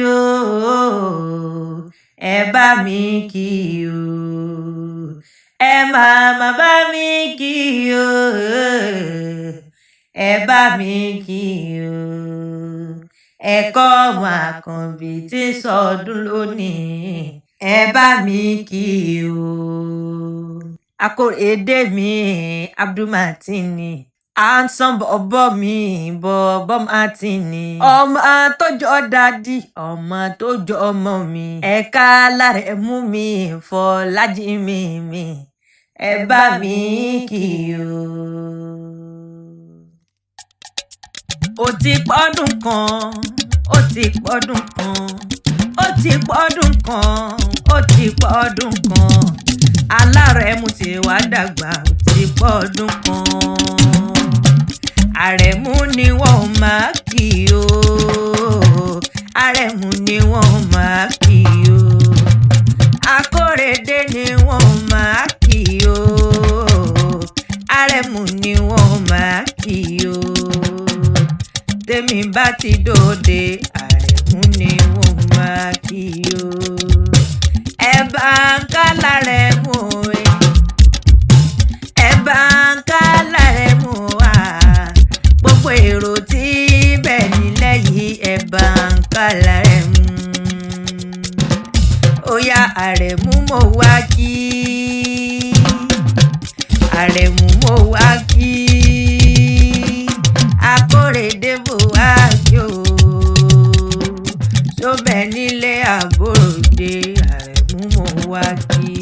o, ẹ bá mi kí o, ẹ máa bá mi kí o, ẹ bá mi kí o, ẹ kọ́ ọmọ Àkànbí tí ń sọdún lónìí, ẹ bá mi kí o. Akóredé mi Abdulmatini, handsome bọ̀bọ̀ mi bọ̀bọ̀ Martini, ọmọ tó jọ dádì, ọmọ tó jọ ọmọ mi, ẹ̀ka lára mú mi Fọlájí mi, ẹ bá mi kí o. Ó ti pọ́dún kan, ó ti pọ́dún kan, ó ti pọ́dún kan, ó ti pọ́dún kan, alárẹ̀mú ti wá dàgbà, ó ti pọ́dún kan. Àrẹ̀mú ni wọ́n máa kí o, àrẹ̀mú ni wọ́n máa kí o, Akóredé ni wọ́n máa kí o, àrẹ̀mú ni wọ́n máa kí o. Tèmi bá ti dòde, àrẹ̀mú ni wọ́n máa kí o. Ẹ bá ń ká lárẹ̀mú, ẹ bá ń ká lárẹ̀mú wá. Gbogbo èrò tí bẹ́ẹ̀ nílẹ̀ yìí, ẹ bá ń ká lárẹ̀mú. Ó yá àrẹ̀mú mo wá kí, àrẹ̀mú mo wá kí, Akóredé mo wá kí o. Sóbẹ̀ nílé àbòròdé, àrẹ̀mú mo wá kí.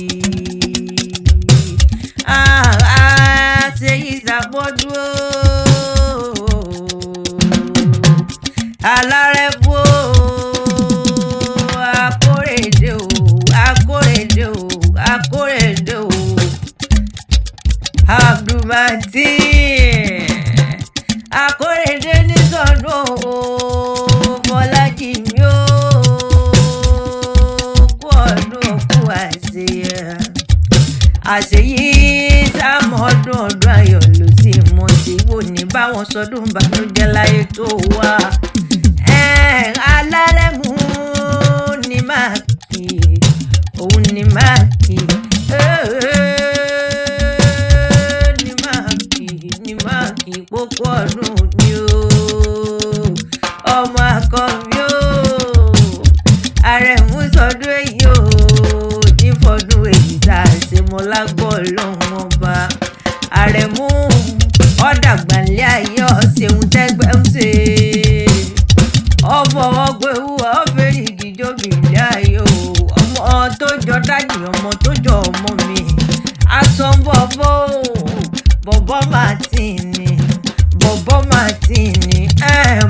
Ṣe ìsàpọ̀jù o, alárẹ̀mú o, Akóredé o, Akóredé o, Akóredé o, Abdulmatini, Akóredé ní sọdún o, Fọlájí mi o, kú ọdún kú àṣeyí sáàmù ọdún ayọ̀ ló sì mọ̀ sí wò ní báwọn sọdún bànújẹ́ láyé tó wà. Alárẹ̀mú ni máa kí, òun ni máa kí, ni máa kí pópó ọdún ni o, ọmọ Àkànbí o. Àrẹ̀mú sọdún èyí o, ní fọdún èyí tá a ṣe mọ́ lágbọ́ Ọlọ́run ọba. Àrẹ̀mú ọ̀dàgbàlẹ̀ ayé ọ̀ṣẹ̀hun tẹ́gbẹ́ ń ṣe, ọmọ ọgbẹ́wù ọ̀fẹ́rì gíjọ́bì ilé ayé o, ọmọ tó jọ dádì, ọmọ tó jọ ọmọ mi, asọ́nbọ̀bọ̀ bọ̀bọ̀ Martini, bọ̀bọ̀ Martini,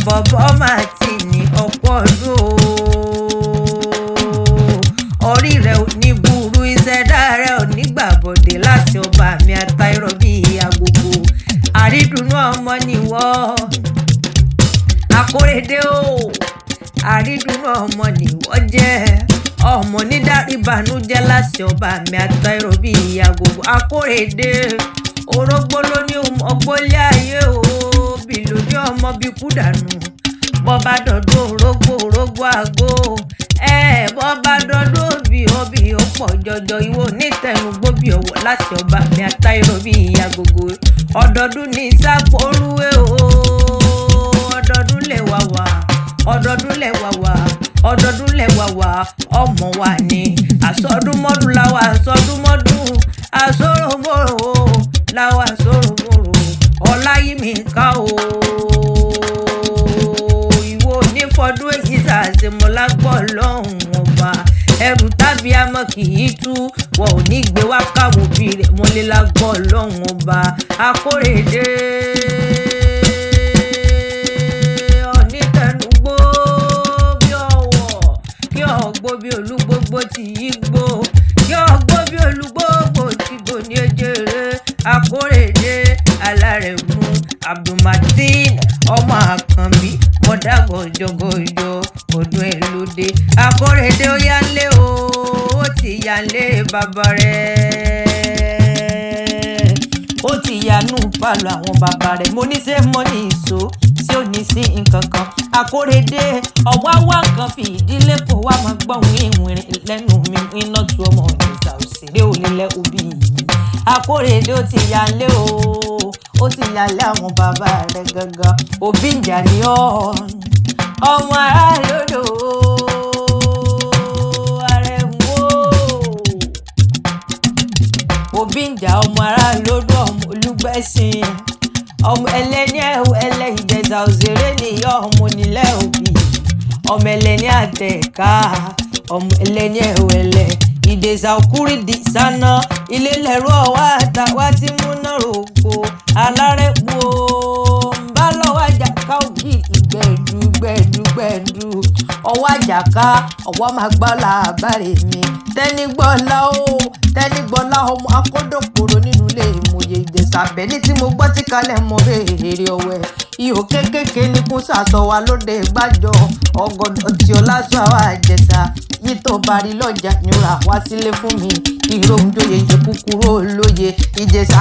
bọ̀bọ̀ Martini, ọ̀pọ̀ ọdún o. Orí rẹ̀ ò ní burú, ìṣẹ̀dá rẹ̀ ò ní gbàbọ̀dé láti ọba mi àtàìrọ̀ bíi agogo. Àrídùnnú ọmọ nìwọ Akóredé o, àrídùnnú ọmọ nìwọ jẹ́, ọmọ nídàrí ìbànújẹ́ láti ọba mi àtàìrọ̀ bíi agogo. Akóredé orógbó ló ní ọgbọ́lé ayé o, bí ló ní ọmọ bí kú dànù. Bọ́bá dọ̀dún orógbó àgó, bọ́bá dọ̀dún òbí ó pọ̀ jọjọ, ìwọ onítẹnugbó bí ọwọ́ láti ọba mi àtàìrọ̀ bíi agogo. Ọdọọdún ní sápòrúwé o, ọdọọdún lè wà wá, ọdọọdún lè wà wá, ọdọọdún lè wà wá, ọmọ wa ni àsọdúnmọ́dún láwa, àsọdúnmọ́dún àsọ̀rọ̀mọ́rò láwa, àsọ̀rọ̀mọ́rò Ọláyímíká o. Ìwọ onífọdún èyí ṣàṣemọ́ lágbọ́ Ọlọ́run ọba. Ẹrù tàbí àmọ́ kì í tú, wọn ò ní gbé wá káwọn òbí rẹ̀ mọ́lé lágbọ́ Ọlọ́run ọba. Akóredé onítẹnugbó bí ọwọ́, kí ọgbó bí olúgbógbó tí í gbó, kí ọgbó bí olúgbógbó tí gbó ní ejere. Akóredé alárẹ̀mú Abdulmatini, ọmọ Àkànbí, mọ̀dàgọ̀jọ̀gọ̀jọ̀ ọdún ẹ̀ lóde. Akóredé ó yá lé o, ó ti yá lé bàbá rẹ̀, ó ti yanú pàlọ́ àwọn bàbá rẹ̀. Mo ní ṣé mọ́ ní ìṣó tí ò ní sí nǹkan kan. Akóredé ọ̀wá wá nǹkan fi ìdílé kó wá máa gbọ́hùn ìwìnrin lẹ́nu mi iná tu ọmọ ìjẹ̀ṣà òṣèré onílẹ̀ òbí yìí. Akóredé ó ti yálé ó ti yálé àwọn bàbá rẹ̀ gangan. Òbí ìjà ni ọ́ ọmọ aráàlódò Arẹ̀mú òbí ìjà ọmọ aráàlódò ọmọ Olúgbẹ̀sìn ọmọ ẹlẹ́ni ẹ̀wẹ̀lẹ̀ Ìjẹ̀ṣà òṣèré nìyọ́ ọmọ onílẹ̀ òbí ọmọ ẹlẹ́ni àtẹ̀ká ọmọ ẹlẹ́ni ẹ̀wẹ̀lẹ̀ Ìjẹ̀ṣà òkúrìdì sáná ilé lẹ́rú ọ̀wá àtàwá tí múná rògbò alárẹ̀pọ̀ bá lọ́wọ́ àjàká òbí gbẹ̀dú ọwọ́ àjàká ọwọ́ máa gbọ́ làbárè mi tẹ́nigbọ́lá ọmọ akódòkòrò nínú ilé ìmòye Ìjẹ̀ṣà bẹ́ni tí mo gbọ́ tí kalẹ̀ mọ béèrè ọ̀wẹ́ ihò kékèké ní kún sàsọ wa lóde gbàjọ ọgọdọ tí ọlásọ àwa Ìjẹ̀ṣà yìí tó bari lọ́jà nira wá sílé fún mi ìròǹjòyè yẹ kúkúrú olóye Ìjẹ̀ṣà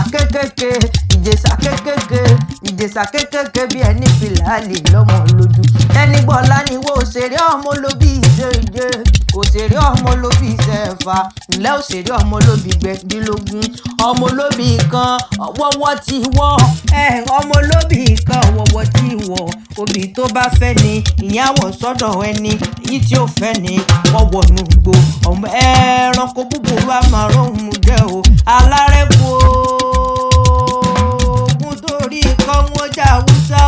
kékèké bí ẹni fìlàlì lọ́mọ lójú tẹ́nigbọ́lá ni wo òṣèré ọmọ olóbì ìṣèjẹ òṣèré ọmọ olóbì ìṣẹ̀fà ilẹ̀ òṣèré ọmọ olóbì gbẹ̀dínlógún ọmọ olóbì kan wọ́wọ́ ti wọ́ ọmọ olóbì kan wọ́wọ́ ti wọ́ obì tó bá fẹ́ ni ìyàwó sọ́dọ̀ ẹni èyí tí ó fẹ́ ni wọ́wọ́ nùgbò ọmọ ẹranko búburú àmàròhùn jẹ́ o alárẹ̀kọ́ ogun torí kan wọ́n jà Haúsá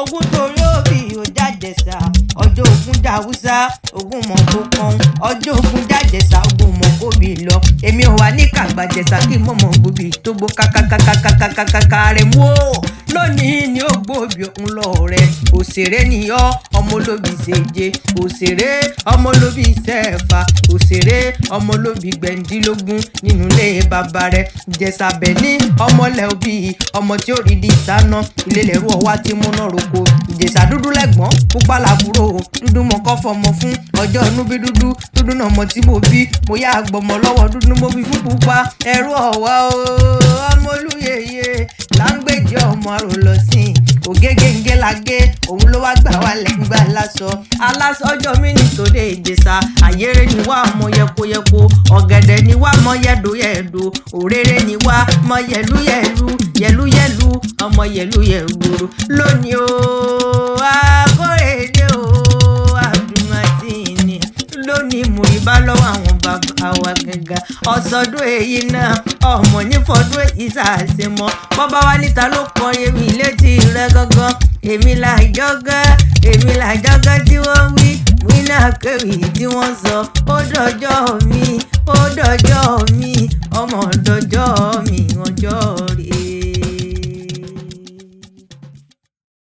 ogun torí òbí ò jàjẹ̀ṣà ọjọ́ ogun jà Haúsá ogun mọ̀ kó kan ọjọ́ ogun jàjẹ̀ṣà ogun mọ̀ kó bì lọ èmi ò wá ní kàgbàjẹ̀ṣà kí mọ̀mọ́ gbòbí tó gbó kàkàkàkàkàkàkà rẹ̀ mú lónìí ni ó gbòbí òun lọ rẹ̀ òṣèré nìyọ́ ọmọ olóbì ṣèje òṣèré ọmọ olóbì ṣẹ̀fà òṣèré ọmọ olóbì gbẹ̀ndínlógún nínú ilé bàbá rẹ̀ Ìjẹ̀ṣà bẹ́ni ọmọlẹ̀ òbí ọmọ tí ó rí di ìsáná ilé lẹ́rú ọwá tí múná roko Ìjẹ̀ṣà dúdú lẹ́gbọ́n pupa làbúrò dúdú mọ̀ kọ́ fọmọ fún ọjọ́ inú bí dúdú náà mọ̀ tí mo bí mo yá gbọmọ lọ́wọ́ dúdú mo bí fún pupa ẹrú ọ̀wá ọmọ olúyeye láńgbèjì ọmọ àrò lọ sí ògégéńgé lagé òun ló wá gbà wá lẹ́gbà aláṣọ ọjọ́ mi nìtòdè Ìjẹ̀ṣà àyèrè ni wá ọmọ yẹkoyẹko ọ̀gẹ̀dẹ̀ ni wá mọ yẹ̀dòyẹ̀dò òréré ni wá mọ yẹ̀lúyẹ̀lú ọmọ yẹ̀lúyẹ̀gbòrò lónìí Akóredé Abdulmatini lónìí mo ìbá lọ́wọ́ àwọn bàbá wa gẹ́gẹ́ ọ̀sọ́dún èyí náà ọmọ nífọ̀dún èyí sàṣemọ́ bọ́bá wa níta ló kọ èmi létí rẹ gangan èmi làjọ́gọ́ tí wọ́n wí náà kéwì tí wọ́n sọ ó dọjọ́ mi